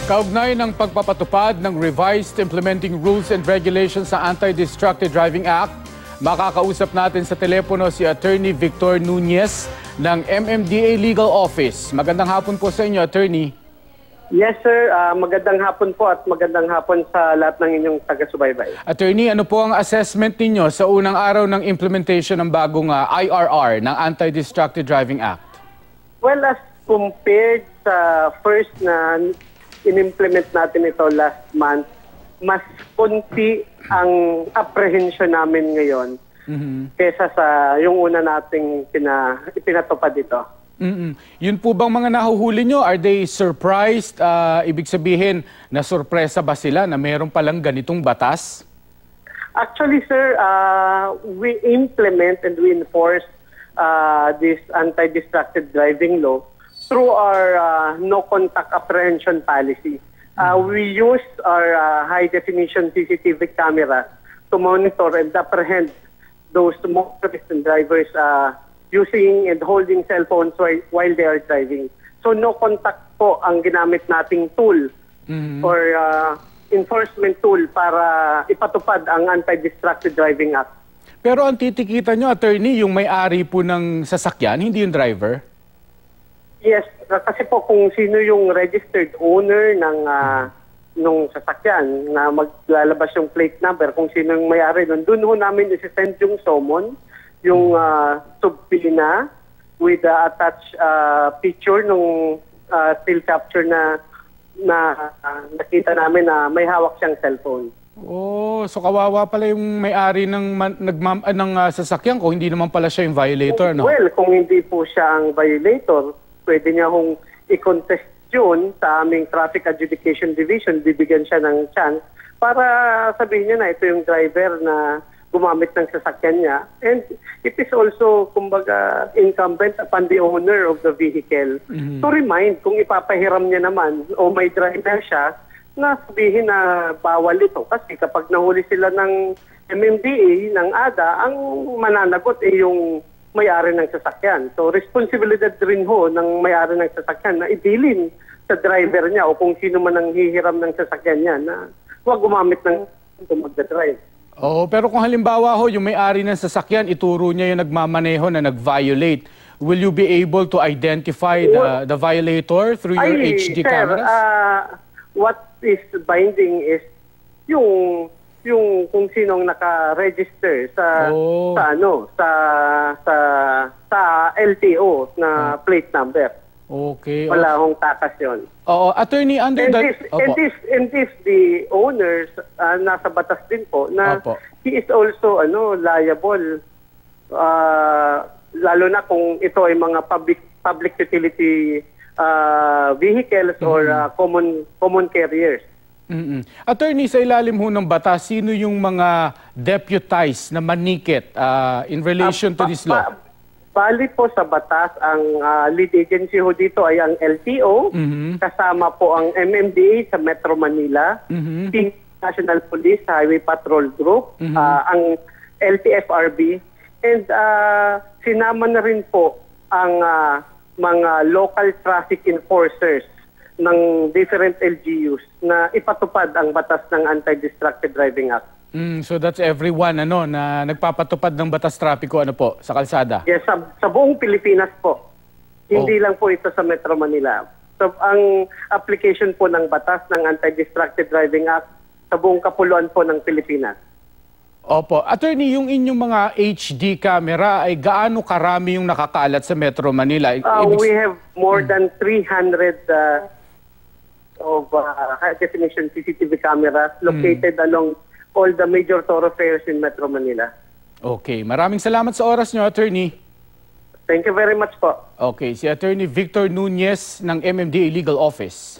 Kaugnay ng pagpapatupad ng Revised Implementing Rules and Regulations sa Anti-Distracted Driving Act, makakausap natin sa telepono si Attorney Victor Nunez ng MMDA Legal Office. Magandang hapon po sa inyo, Attorney. Yes, sir. Magandang hapon po at magandang hapon sa lahat ng inyong taga-subaybay. Attorney, ano po ang assessment ninyo sa unang araw ng implementation ng bagong IRR ng Anti-Distracted Driving Act? Well, as compared sa first na in-implement natin ito last month, mas konti ang apprehension namin ngayon kesa sa yung una nating ipinatupad ito. Yun po bang mga nahuhuli nyo? Are they surprised? Ibig sabihin, na sorpresa ba sila na meron palang ganitong batas? Actually, sir, we implement and we enforce this anti-distracted driving law through our no-contact apprehension policy. We use our high-definition CCTV camera to monitor and apprehend those motorists and drivers using and holding cell phones while they are driving. So no-contact po ang ginamit nating tool or enforcement tool para ipatupad ang Anti-Distracted Driving Act. Pero ang titikitan nyo, Attorney, yung may-ari po ng sasakyan, hindi yung driver? Yes, kasi po kung sino yung registered owner ng nung sasakyan na maglalabas yung plate number, kung sino yung may-ari nun, dun ho namin isi-send yung summon, yung subpoena with the attached picture nung still capture na nakita namin na may hawak siyang cellphone. Oh, so kawawa pala yung may-ari ng sasakyan kung hindi naman pala siya yung violator, no? Well, kung hindi po siya ang violator, pwede niya hong i-contest yun sa aming Traffic Adjudication Division, bibigyan siya ng chance para sabihin niya na ito yung driver na gumamit ng sasakyan niya. And it is also, kumbaga, incumbent upon the owner of the vehicle to remind kung ipapahiram niya naman o may driver siya na sabihin na bawal ito. Kasi kapag nahuli sila ng MMDA, ng ADA, ang mananagot ay yung may-ari ng sasakyan. So, responsibilidad rin ho ng may-ari ng sasakyan na idilin sa driver niya o kung sino man ang hihiram ng sasakyan niya na huwag gumamit ng magdadrive. Oo, pero kung halimbawa ho, yung may-ari ng sasakyan, ituro niya yung nagmamaneho na nag-violate, will you be able to identify the violator through your HD cameras? What is binding is yung kung sinong naka-register sa LTO na plate number. Okay. Wala hong takas yun. Oo, Attorney, under and if the owners nasa batas din po na he is also liable lalo na kung ito ay mga public utility vehicles or common carriers. Attorney, sa ilalim ho ng batas, sino yung mga deputized na manikit in relation to this law? Bali po sa batas, ang lead agency ho dito ay ang LTO, kasama po ang MMDA sa Metro Manila, National Police Highway Patrol Group, ang LTFRB, and sinama na rin po ang mga local traffic enforcers ng different LGUs na ipatupad ang batas ng Anti-Distracted Driving Act. So that's everyone na nagpapatupad ng batas trapiko sa kalsada? Yes, sa buong Pilipinas po. Hindi lang po ito sa Metro Manila. So ang application po ng batas ng Anti-Distracted Driving Act sa buong kapuluan po ng Pilipinas. Opo. Attorney, yung inyong mga HD camera ay gaano karami yung nakakalat sa Metro Manila? We have more than 300 of high-definition CCTV cameras located along all the major thoroughfares in Metro Manila. Okay. Maraming salamat sa oras nyo, Attorney. Thank you very much po. Okay. Si Attorney Victor Nunez ng MMDA Legal Office.